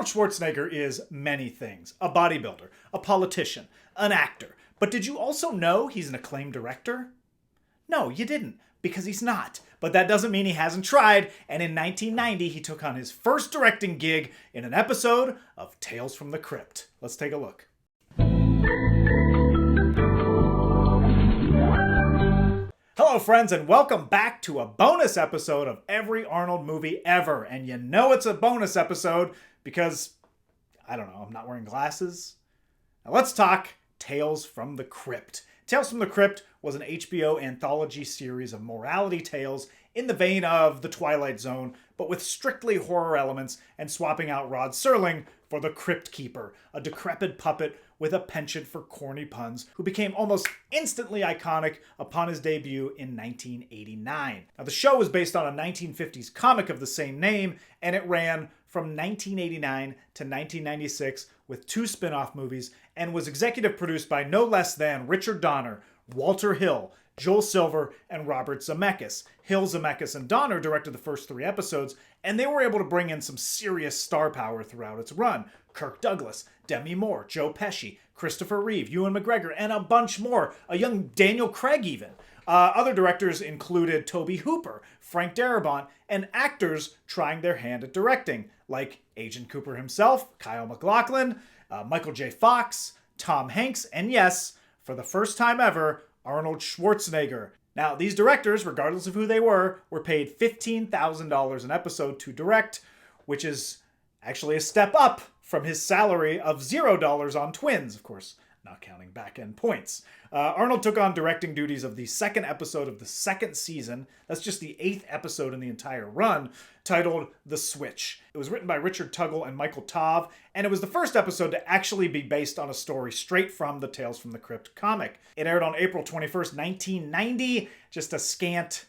Arnold Schwarzenegger is many things. A bodybuilder, a politician, an actor. But did you also know he's an acclaimed director? No, you didn't, because he's not. But that doesn't mean he hasn't tried, and in 1990 he took on his first directing gig in an episode of Tales from the Crypt. Let's take a look. Hello friends, and welcome back to a bonus episode of every Arnold movie ever. And you know it's a bonus episode because, I don't know, I'm not wearing glasses. Now let's talk Tales from the Crypt. Tales from the Crypt was an HBO anthology series of morality tales in the vein of The Twilight Zone, but with strictly horror elements and swapping out Rod Serling for the Cryptkeeper, a decrepit puppet with a penchant for corny puns who became almost instantly iconic upon his debut in 1989. Now, the show was based on a 1950s comic of the same name, and it ran from 1989 to 1996 with 2 spin-off movies, and was executive produced by no less than Richard Donner, Walter Hill, Joel Silver, and Robert Zemeckis. Hill, Zemeckis, and Donner directed the first 3 episodes, and they were able to bring in some serious star power throughout its run. Kirk Douglas, Demi Moore, Joe Pesci, Christopher Reeve, Ewan McGregor, and a bunch more. A young Daniel Craig even. Other directors included Tobe Hooper, Frank Darabont, and actors trying their hand at directing, like Agent Cooper himself, Kyle MacLachlan, Michael J. Fox, Tom Hanks, and yes, for the first time ever, Arnold Schwarzenegger. Now, these directors, regardless of who they were paid $15,000 an episode to direct, which is actually a step up from his salary of $0 on Twins, of course, not counting back-end points. Arnold took on directing duties of the second episode of the second season. That's just the 8th episode in the entire run, titled The Switch. It was written by Richard Tuggle and Michael Tov, and it was the first episode to actually be based on a story straight from the Tales from the Crypt comic. It aired on April 21st, 1990, just a scant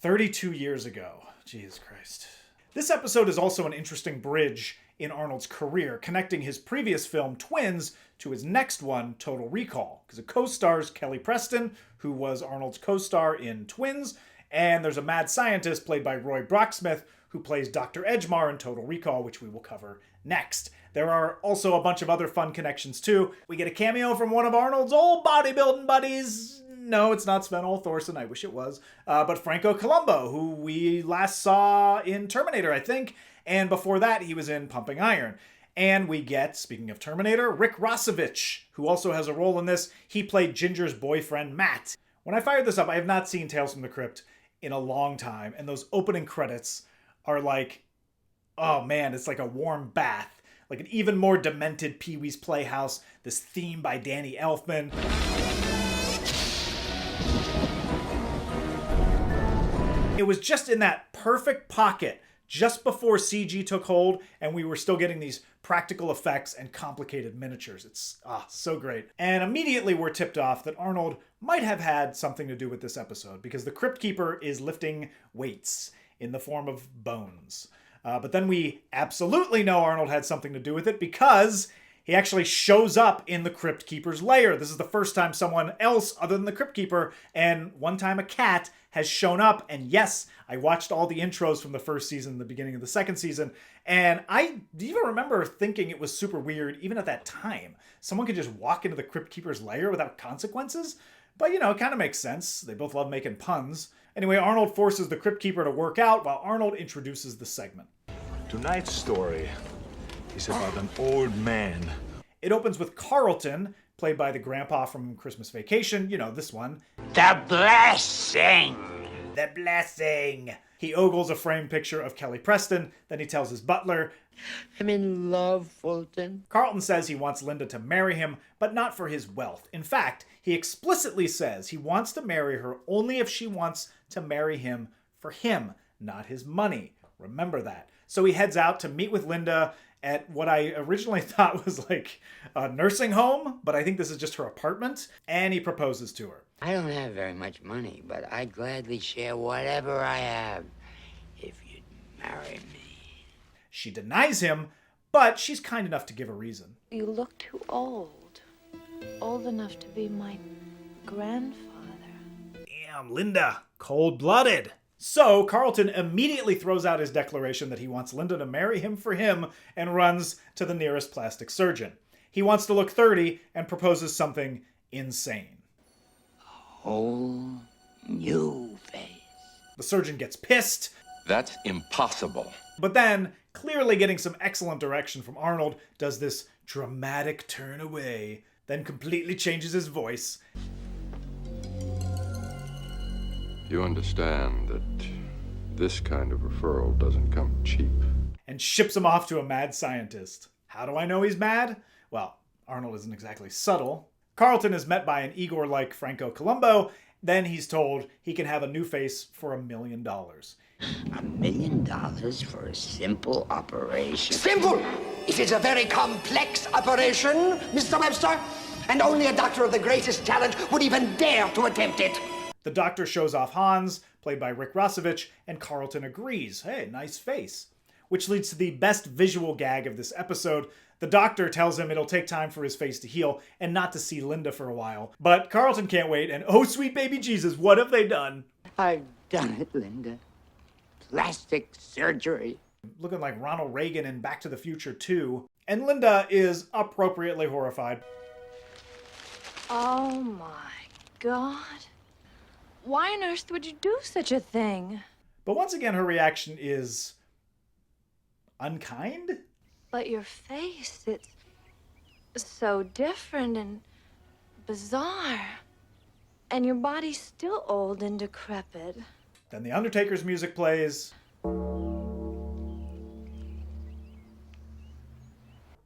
32 years ago. Jesus Christ. This episode is also an interesting bridge in Arnold's career, connecting his previous film, Twins, to his next one, Total Recall, because it co-stars Kelly Preston, who was Arnold's co-star in Twins, and there's a mad scientist played by Roy Brocksmith, who plays Dr. Edgemar in Total Recall, which we will cover next. There are also a bunch of other fun connections, too. We get a cameo from one of Arnold's old bodybuilding buddies. No, it's not Sven-Ole Thorsen. I wish it was. But Franco Columbu, who we last saw in Terminator, I think. And before that, he was in Pumping Iron. And we get, speaking of Terminator, Rick Rossovich, who also has a role in this. He played Ginger's boyfriend, Matt. When I fired this up, I have not seen Tales from the Crypt in a long time. And those opening credits are like, oh man, it's like a warm bath. Like an even more demented Pee-wee's Playhouse. This theme by Danny Elfman. It was just in that perfect pocket just before CG took hold and we were still getting these practical effects and complicated miniatures. It's so great. And immediately we're tipped off that Arnold might have had something to do with this episode because the Cryptkeeper is lifting weights in the form of bones. But then we absolutely know Arnold had something to do with it because he actually shows up in the Cryptkeeper's lair. This is the first time someone else other than the Cryptkeeper, and one time a cat, has shown up. And yes, I watched all the intros from the first season, the beginning of the second season, and I even remember thinking it was super weird, even at that time. Someone could just walk into the Cryptkeeper's lair without consequences? But, you know, it kind of makes sense. They both love making puns. Anyway, Arnold forces the Cryptkeeper to work out while Arnold introduces the segment. Tonight's story is about an old man. It opens with Carlton, played by the grandpa from Christmas Vacation. You know, this one. The blessing! The blessing! He ogles a framed picture of Kelly Preston. Then he tells his butler, I'm in love, Fulton. Carlton says he wants Linda to marry him, but not for his wealth. In fact, he explicitly says he wants to marry her only if she wants to marry him for him, not his money. Remember that. So he heads out to meet with Linda at what I originally thought was like a nursing home, but I think this is just her apartment, and he proposes to her. I don't have very much money, but I'd gladly share whatever I have if you'd marry me. She denies him, but she's kind enough to give a reason. You look too old. Old enough to be my grandfather. Damn, Linda. Cold-blooded. So Carlton immediately throws out his declaration that he wants Linda to marry him for him and runs to the nearest plastic surgeon. He wants to look 30 and proposes something insane. Whole new face. The surgeon gets pissed. That's impossible. But then, clearly getting some excellent direction from Arnold, does this dramatic turn away, then completely changes his voice. You understand that this kind of referral doesn't come cheap. And ships him off to a mad scientist. How do I know he's mad? Well, Arnold isn't exactly subtle. Carlton is met by an Igor-like Franco Columbo. Then he's told he can have a new face for $1 million. $1 million for a simple operation? Simple! It is a very complex operation, Mr. Webster, and only a doctor of the greatest talent would even dare to attempt it. The doctor shows off Hans, played by Rick Rossovich, and Carlton agrees. Hey, nice face. Which leads to the best visual gag of this episode. The doctor tells him it'll take time for his face to heal and not to see Linda for a while. But Carlton can't wait, and oh sweet baby Jesus, what have they done? I've done it, Linda. Plastic surgery. Looking like Ronald Reagan in Back to the Future 2. And Linda is appropriately horrified. Oh my God. Why on earth would you do such a thing? But once again, her reaction is unkind? But your face, it's so different and bizarre. And your body's still old and decrepit. Then the Undertaker's music plays.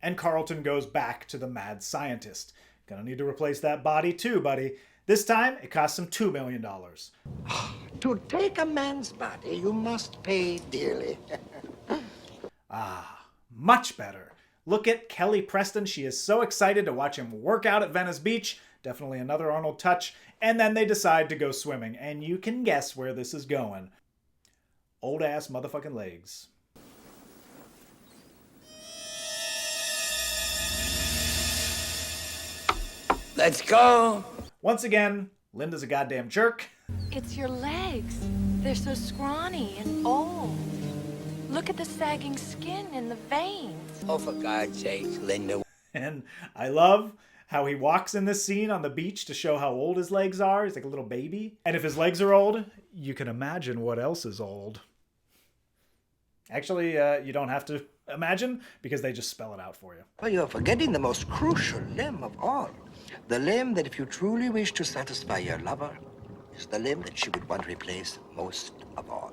And Carlton goes back to the mad scientist. Gonna need to replace that body too, buddy. This time, it costs him $2 million. To take a man's body, you must pay dearly. Much better. Look at Kelly Preston. She is so excited to watch him work out at Venice Beach. Definitely another Arnold touch. And then they decide to go swimming. And you can guess where this is going. Old ass motherfucking legs. Let's go. Once again, Linda's a goddamn jerk. It's your legs. They're so scrawny and old. Look at the sagging skin and the veins. Oh, for God's sake, Linda. And I love how he walks in this scene on the beach to show how old his legs are. He's like a little baby. And if his legs are old, you can imagine what else is old. Actually, you don't have to imagine because they just spell it out for you. Well, you're forgetting the most crucial limb of all. The limb that if you truly wish to satisfy your lover, is the limb that she would want to replace most of all.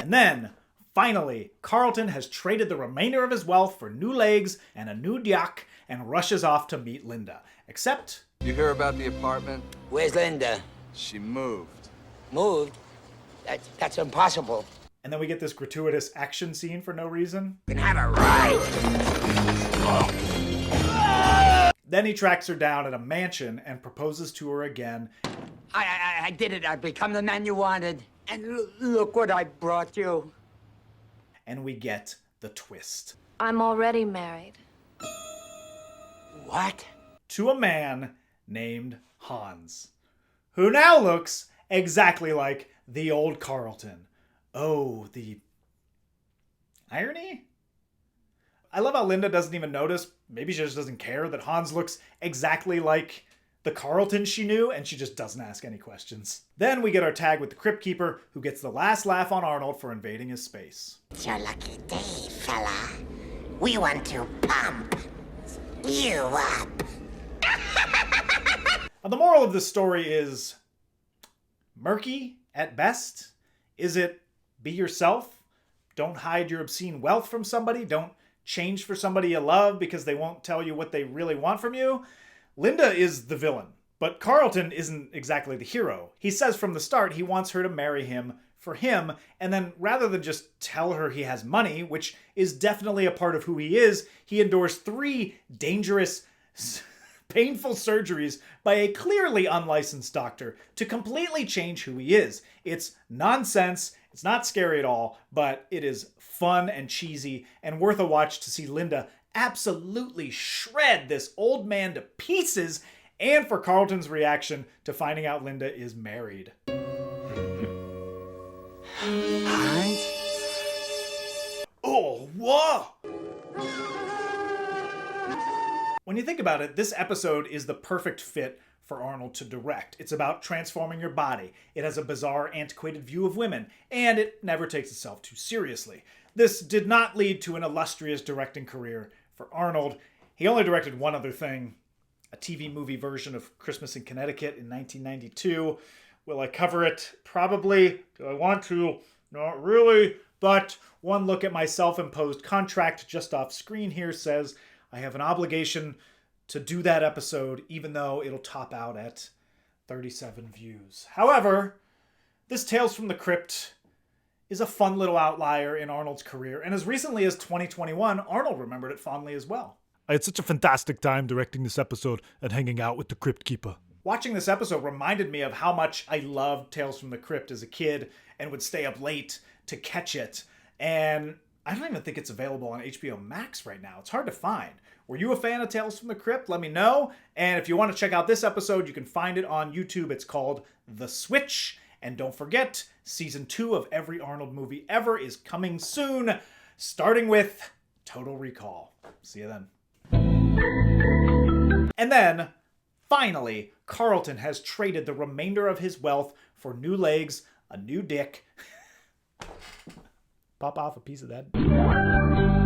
And then, finally, Carlton has traded the remainder of his wealth for new legs and a new diak and rushes off to meet Linda. Except, You hear about the apartment? Where's Linda? She moved. Moved? That's impossible. and then we get this gratuitous action scene for no reason. You can have a ride. Then he tracks her down at a mansion and proposes to her again. I did it. I've become the man you wanted. And look what I brought you. And we get the twist. I'm already married. What? To a man named Hans, who now looks exactly like the old Carlton. Oh, the irony? I love how Linda doesn't even notice. Maybe she just doesn't care that Hans looks exactly like the Carlton she knew, and she just doesn't ask any questions. Then we get our tag with the Cryptkeeper, who gets the last laugh on Arnold for invading his space. It's your lucky day, fella. We want to pump you up. Now, the moral of this story is murky at best. Is it be yourself? Don't hide your obscene wealth from somebody. Don't change for somebody you love because they won't tell you what they really want from you. Linda is the villain, but Carlton isn't exactly the hero. He says from the start he wants her to marry him for him, and then rather than just tell her he has money, which is definitely a part of who he is, he endorsed 3 dangerous, painful surgeries by a clearly unlicensed doctor to completely change who he is. It's nonsense, it's not scary at all, but it is fun and cheesy and worth a watch to see Linda absolutely shred this old man to pieces and for Carlton's reaction to finding out Linda is married. Hans? Oh, whoa! When you think about it, this episode is the perfect fit for Arnold to direct. It's about transforming your body. It has a bizarre, antiquated view of women, and it never takes itself too seriously. This did not lead to an illustrious directing career for Arnold. He only directed one other thing, a TV movie version of Christmas in Connecticut in 1992. Will I cover it? Probably. Do I want to? Not really. But one look at my self-imposed contract just off screen here says I have an obligation to do that episode, even though it'll top out at 37 views. However, this Tales from the Crypt is a fun little outlier in Arnold's career, and as recently as 2021, Arnold remembered it fondly as well. I had such a fantastic time directing this episode and hanging out with the Cryptkeeper. Watching this episode reminded me of how much I loved Tales from the Crypt as a kid and would stay up late to catch it. And I don't even think it's available on HBO Max right now. It's hard to find. Were you a fan of Tales from the Crypt? Let me know. And if you want to check out this episode, you can find it on YouTube. It's called The Switch. And don't forget, Season 2 of every Arnold movie ever is coming soon, starting with Total Recall. See you then. And then, finally, Carlton has traded the remainder of his wealth for new legs, a new dick. Pop off a piece of that.